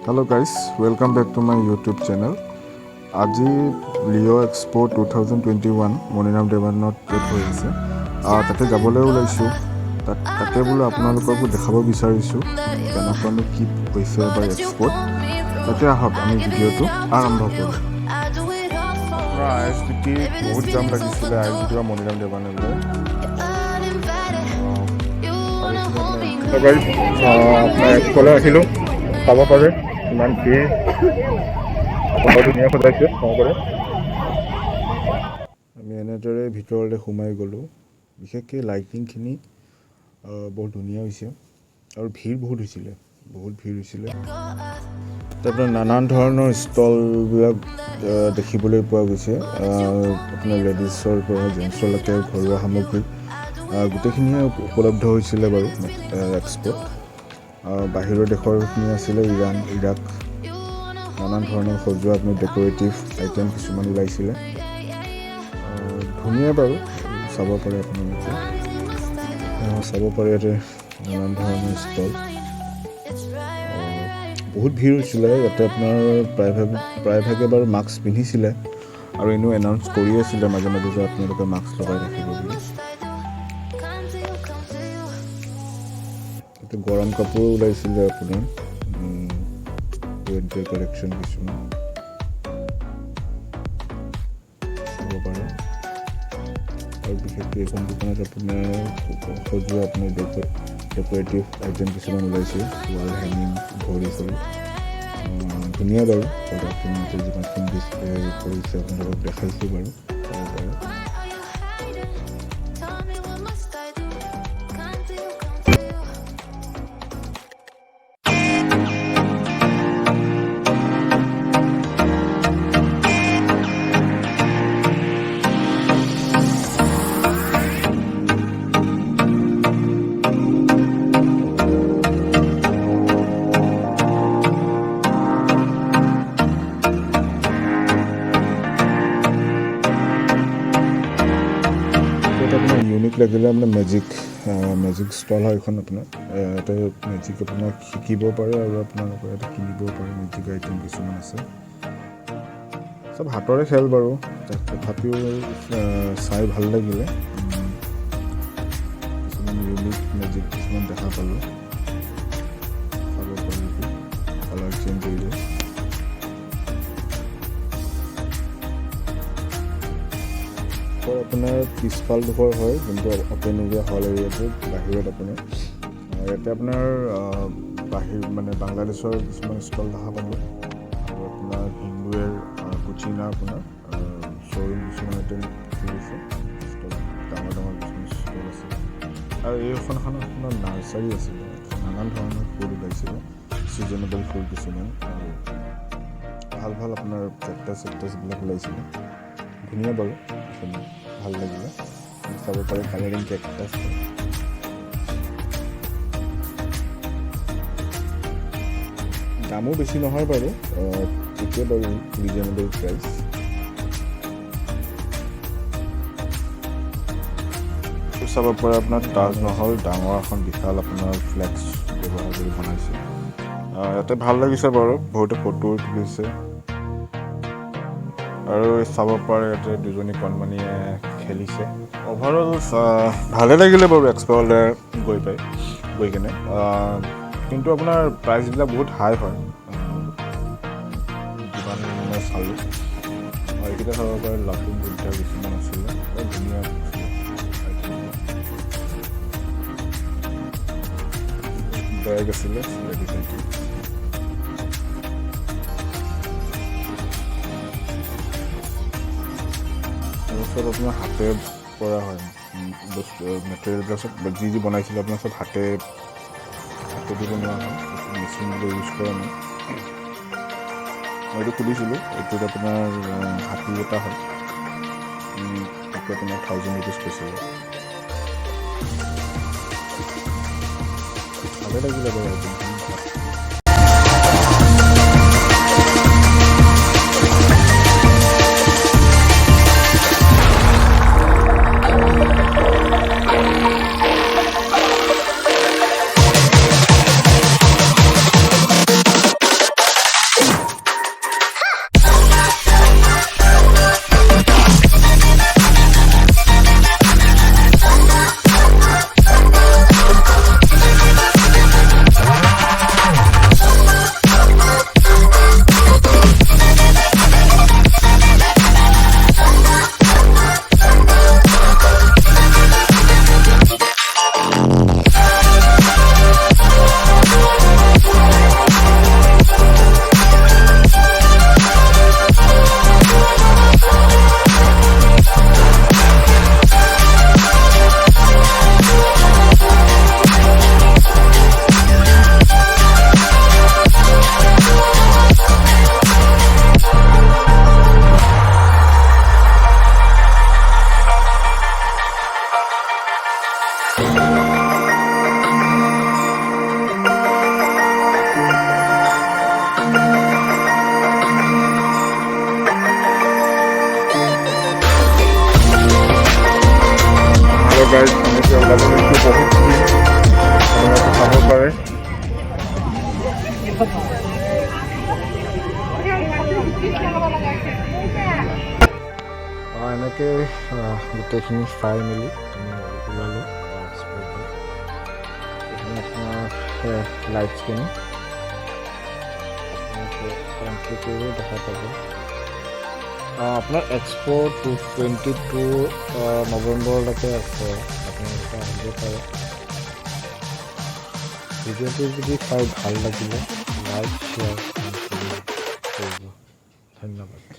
Hello guys, welcome back to my YouTube channel. আজি Leo' expo 2021 Maniram দেৱানত date হৈ আছে। তাতে যাবলৈ ওলাইছোঁ। তাতে বোলো আপোনালোককো দেখাব বিচাৰিছোঁ কেনেকুৱানো কি হৈছে এবাৰ এক্সপোত। তাতে আহক আমি ভিডিঅ'টো আৰম্ভ কৰোঁ। আপোনাৰ ISBT বহুত জাম লাগিছিলে ISBT বা মণিৰাম দেৱানলৈ। আপোনাৰ এক্সপোলৈ আহিলোঁ, চাব পাৰে ইমান ভিৰ, ধুনীয়া সজাইছে সকলোৱে। আমি এনেদৰে ভিতৰলৈ সোমাই গ'লোঁ। বিশেষকৈ লাইটিংখিনি বহুত ধুনীয়া হৈছে আৰু ভিৰ বহুত হৈছিলে। তাৰপৰা নানান ধৰণৰ ষ্টলবিলাক দেখিবলৈ পোৱা গৈছে। আপোনাৰ লেডিছৰ পৰা জেণ্টছলৈকে ঘৰুৱা সামগ্ৰী গোটেইখিনিয়ে উপলব্ধ হৈছিলে বাৰু এক্সপোত। বাহিৰৰ দেশৰখিনি আছিলে ইৰাণ, ইৰাক, নানান ধৰণৰ সজোৱা আপুনি ডেক'ৰেটিভ আইটেম কিছুমান ওলাইছিলে। ধুনীয়া বাৰু, চাব পাৰে আপোনালোকে। চাব পাৰে ইয়াতে নানান ধৰণৰ ষ্টল। বহুত ভিৰ হৈছিলে ইয়াতে। আপোনাৰ প্ৰায়ভাগে বাৰু মাস্ক পিন্ধিছিলে আৰু এনেও এনাউন্স কৰি আছিলে মাজে মাজে যে আপোনালোকে মাস্ক লগাই ৰাখিব বুলি। ইয়াতে গৰম কাপোৰো ওলাইছিলে আপোনাৰ উইণ্টাৰ কালেকশ্যন কিছুমান চাব পাৰে। আৰু বিশেষকৈ এইখন দোকানত আপোনাৰ সজোৱা আপোনাৰ ডেক'ৰেটিভ আইটেম কিছুমান ওলাইছে, ৱাল হেঙিং, ঘড়ী চড়ি। ধুনীয়া বাৰু প্ৰডাক্টখিনি যিমানখিনি ডিছপ্লে কৰিছে আপোনালোকক দেখাইছোঁ বাৰু, চাব পাৰে। আপোনাৰ ইউনিক লাগিলে আপোনাৰ মেজিক ষ্টল হয় এইখন। আপোনাৰ ইয়াতে মেজিক আপোনাক শিকিব পাৰে আৰু আপোনালোকে ইয়াতে কিনিবও পাৰে। মেজিক আইটেম কিছুমান আছে, চব হাতৰে খেল বাৰু, তথাপিও চাই ভাল লাগিলে। কিছুমান ইউনিক মেজিক কিছুমান দেখা পালোঁ, চাব পাৰে। কালাৰ চেঞ্জ হৈ যায়। আপোনাৰ পিছফালডোখৰ হয় যোনটো অপেন এৰিয়া হল এৰিয়াটো বাহিৰত। আপোনাৰ ইয়াতে আপোনাৰ বাংলাদেশৰ কিছুমান ষ্টল দেখা পালোঁ আৰু আপোনাৰ হিন্দুৱেৰ কুচিনা আপোনাৰ শ্ব'ৰুম কিছুমান ইয়াতে খুলিছে। ষ্টল ডাঙৰ কিছুমান ষ্টল আছে আৰু এইখন আপোনাৰ নাৰ্চাৰী আছিলে। নানান ধৰণৰ ফুল ওলাইছিলে, ছিজনেবল ফুল কিছুমান আৰু ভাল আপোনাৰ কেকটাছবিলাক ওলাইছিলে। ধুনীয়া বাৰু, ভাল লাগিলে। চাব পাৰে কালাৰিং কেকটাছ। দামো বেছি নহয় বাৰু, ঠিকেই বাৰু, ৰিজনেবল প্ৰাইচ। চাব পাৰে আপোনাৰ তাজমহল, ডাঙৰ এখন বিশাল আপোনাৰ ফ্লেক্স ব্যৱহাৰ কৰি বনাইছে। ইয়াতে ভাল লাগিছে বাৰু, বহুতে ফটো তুলিছে আৰু চাব পাৰে ইয়াতে দুজনী কণমানিয়ে খেলিছে। অভাৰঅল ভালে লাগিলে বাৰু এক্সপ'লৈ গৈ কিনে। কিন্তু আপোনাৰ প্ৰাইচবিলাক বহুত হাই হয় যিমান মই চালোঁ। এইকেইটা চাব পাৰে লাফিং বুদ্ধা কিছুমান আছিলে, বৰ ধুনীয়া বেগ আছিলে লেডিজ। চব আপোনাৰ হাতে কৰা হয় বস্তু, মেটেৰিয়েলবিলাক চব যি বনাইছিলে আপোনাৰ চব হাতেদি বনোৱা হয়, মেচিনবোৰ ইউজ কৰা নাই। মই এইটো খুলিছিলোঁ, এইটোত আপোনাৰ হাতী এটা হয়, তাকে আপোনাৰ 1000 rupees কৈছিলে। ভালে লাগিলে বাৰু আইটেমখিনি। গাইড এনেকৈ ওলাব লৈছোঁ বহুতখিনি আপোনালোকে চাব পাৰে। এনেকৈ গোটেইখিনি চাই মেলি আমি ওলালোঁ এক্সপ'ৰ পৰা। এইখিনি আপোনাৰ লাইটছখিনি আপোনালোকে এণ্ট্ৰি কৰিও দেখা পাব। আপোনাৰ এক্সপো 22 নৱেম্বৰলৈকে আছে, আপোনালোকে আহিব পাৰে। ভিডিঅ'টো যদি চাই ভাল লাগিলে লাইক শ্বেয়াৰ কৰিব। ধন্যবাদ।